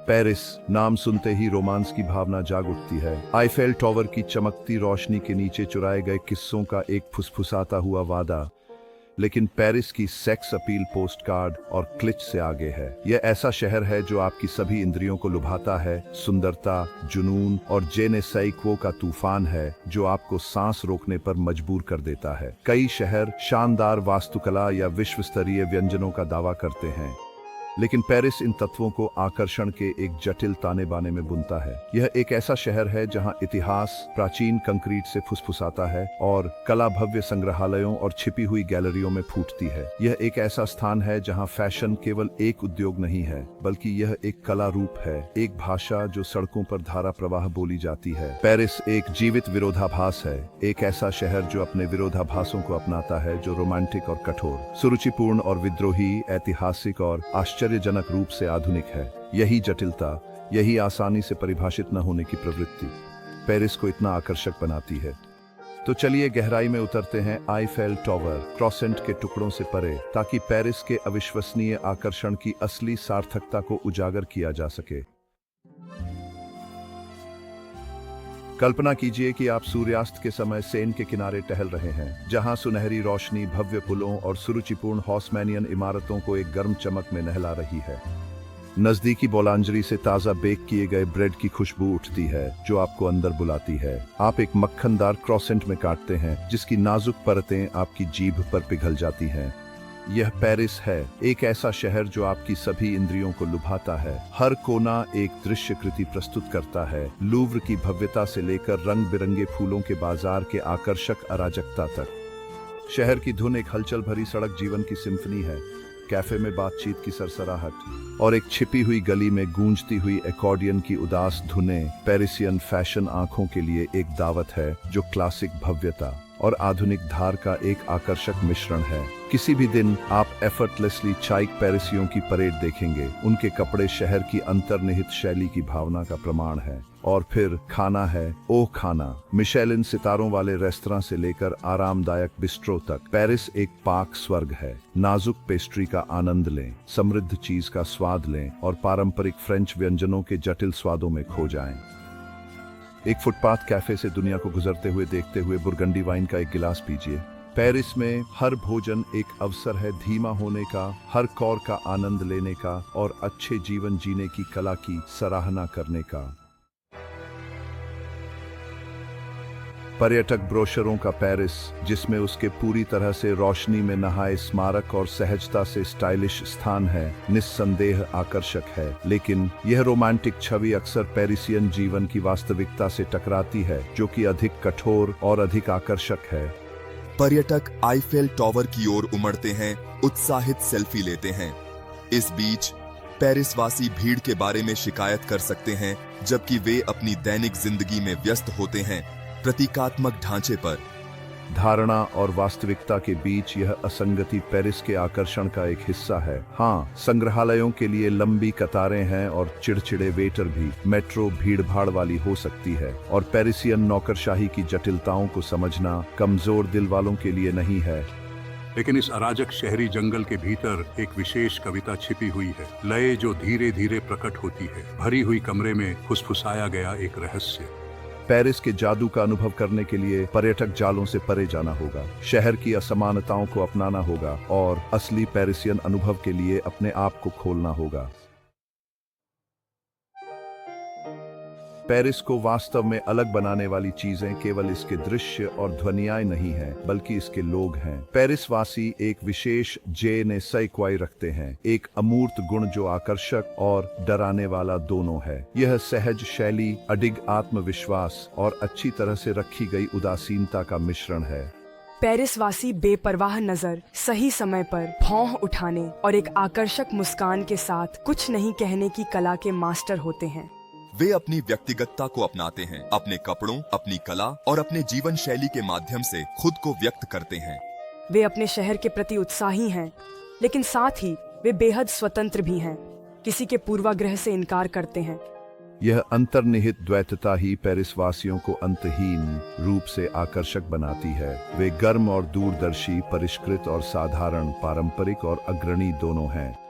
Paris नाम सुनते ही romance की भावना जाग उठती है। आईफेल टावर की चमकती रोशनी के नीचे चुराए गए किस्सों का एक फुसफुसाता हुआ वादा। लेकिन पेरिस की सेक्स अपील पोस्ट कार्ड और क्लिच से आगे है। यह ऐसा शहर है जो आपकी सभी इंद्रियों को लुभाता है। सुंदरता, जुनून और जे ने सैकड़ों का तूफान है जो आपको सांस रोकने पर मजबूर कर देता है। कई शहर शानदार वास्तुकला या विश्व स्तरीय व्यंजनों का दावा करते हैं, लेकिन पेरिस इन तत्वों को आकर्षण के एक जटिल ताने बाने में बुनता है। यह एक ऐसा शहर है जहां इतिहास प्राचीन कंक्रीट से फुसफुसाता है और कला भव्य संग्रहालयों और छिपी हुई गैलरियों में फूटती है। यह एक ऐसा स्थान है जहां फैशन केवल एक उद्योग नहीं है, बल्कि यह एक कला रूप है, एक भाषा जो सड़कों पर धारा प्रवाह बोली जाती है। पेरिस एक जीवित विरोधाभास है, एक ऐसा शहर जो अपने विरोधाभासों को अपनाता है, जो रोमांटिक और कठोर, सुरुचिपूर्ण और विद्रोही, ऐतिहासिक और आश्चर्यजनक रूप से आधुनिक है। यही जटिलता, यही आसानी से परिभाषित न होने की प्रवृत्ति पेरिस को इतना आकर्षक बनाती है। तो चलिए गहराई में उतरते हैं आईफेल टावर क्रोसेंट के टुकड़ों से परे, ताकि पेरिस के अविश्वसनीय आकर्षण की असली सार्थकता को उजागर किया जा सके। कल्पना कीजिए कि आप सूर्यास्त के समय सेन के किनारे टहल रहे हैं, जहां सुनहरी रोशनी भव्य पुलों और सुरुचिपूर्ण हॉसमैनियन इमारतों को एक गर्म चमक में नहला रही है। नजदीकी बोलांजरी से ताजा बेक किए गए ब्रेड की खुशबू उठती है जो आपको अंदर बुलाती है। आप एक मक्खनदार क्रोसेंट में काटते हैं, जिसकी नाजुक परतें आपकी जीभ पर पिघल जाती हैं। यह पेरिस है, एक ऐसा शहर जो आपकी सभी इंद्रियों को लुभाता है। हर कोना एक दृश्य कृति प्रस्तुत करता है, लूव्र की भव्यता से लेकर रंग बिरंगे फूलों के बाजार के आकर्षक अराजकता तक। शहर की धुन एक हलचल भरी सड़क जीवन की सिम्फनी है। कैफे में बातचीत की सरसराहट और एक छिपी हुई गली में गूंजती हुई एकॉर्डियन की उदास धुनें पेरिसियन फैशन आंखों के लिए एक दावत है, जो क्लासिक भव्यता और आधुनिक धार का एक आकर्षक मिश्रण है। किसी भी दिन आप एफर्टलेसली चाइक पेरिसियों की परेड देखेंगे। उनके कपड़े शहर की अंतर्निहित शैली की भावना का प्रमाण है। और फिर खाना है, ओह खाना, मिशेलिन सितारों वाले रेस्तरां से लेकर आरामदायक बिस्ट्रो तक, पेरिस एक पाक स्वर्ग है। नाजुक पेस्ट्री का आनंद लें, समृद्ध चीज का स्वाद लें और पारंपरिक फ्रेंच व्यंजनों के जटिल स्वादों में खो जाएं। एक फुटपाथ कैफे से दुनिया को गुजरते हुए देखते हुए बुर्गंडी वाइन का एक गिलास पीजिए। पेरिस में हर भोजन एक अवसर है धीमा होने का, हर कौर का आनंद लेने का और अच्छे जीवन जीने की कला की सराहना करने का। पर्यटक ब्रोशरों का पेरिस, जिसमें उसके पूरी तरह से रोशनी में नहाए स्मारक और सहजता से स्टाइलिश स्थान है, निस्संदेह आकर्षक है। लेकिन यह रोमांटिक छवि अक्सर पेरिसियन जीवन की वास्तविकता से टकराती है, जो कि अधिक कठोर और अधिक आकर्षक है। पर्यटक आईफेल टावर की ओर उमड़ते हैं, उत्साहित सेल्फी लेते हैं। इस बीच पेरिस वासी भीड़ के बारे में शिकायत कर सकते हैं, जबकि वे अपनी दैनिक जिंदगी में व्यस्त होते हैं। प्रतीकात्मक ढांचे पर धारणा और वास्तविकता के बीच यह असंगति पेरिस के आकर्षण का एक हिस्सा है। हाँ, संग्रहालयों के लिए लंबी कतारें हैं और चिड़चिड़े वेटर भी। मेट्रो भीड़भाड़ वाली हो सकती है और पेरिसियन नौकरशाही की जटिलताओं को समझना कमजोर दिल वालों के लिए नहीं है। लेकिन इस अराजक शहरी जंगल के भीतर एक विशेष कविता छिपी हुई है, लय जो धीरे धीरे प्रकट होती है। भरी हुई कमरे में फुसफुसाया गया एक रहस्य। पेरिस के जादू का अनुभव करने के लिए पर्यटक जालों से परे जाना होगा, शहर की असमानताओं को अपनाना होगा और असली पेरिसियन अनुभव के लिए अपने आप को खोलना होगा। पेरिस को वास्तव में अलग बनाने वाली चीजें केवल इसके दृश्य और ध्वनियाएं नहीं हैं, बल्कि इसके लोग हैं। पेरिस वासी एक विशेष जे ने सैक्वाई रखते हैं, एक अमूर्त गुण जो आकर्षक और डराने वाला दोनों है। यह सहज शैली, अडिग आत्मविश्वास और अच्छी तरह से रखी गई उदासीनता का मिश्रण है। पेरिस वासी बेपरवाह नजर, सही समय पर भौं उठाने और एक आकर्षक मुस्कान के साथ कुछ नहीं कहने की कला के मास्टर होते हैं। वे अपनी व्यक्तिगतता को अपनाते हैं, अपने कपड़ों, अपनी कला और अपने जीवन शैली के माध्यम से खुद को व्यक्त करते हैं। वे अपने शहर के प्रति उत्साही हैं, लेकिन साथ ही वे बेहद स्वतंत्र भी हैं, किसी के पूर्वाग्रह से इनकार करते हैं। यह अंतर्निहित द्वैतता ही पेरिस वासियों को अंतहीन रूप से आकर्षक बनाती है। वे गर्म और दूरदर्शी, परिष्कृत और साधारण, पारंपरिक और अग्रणी दोनों हैं।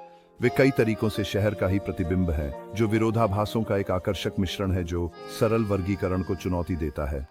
वे कई तरीकों से शहर का ही प्रतिबिंब हैं, जो विरोधाभासों का एक आकर्षक मिश्रण है जो सरल वर्गीकरण को चुनौती देता है।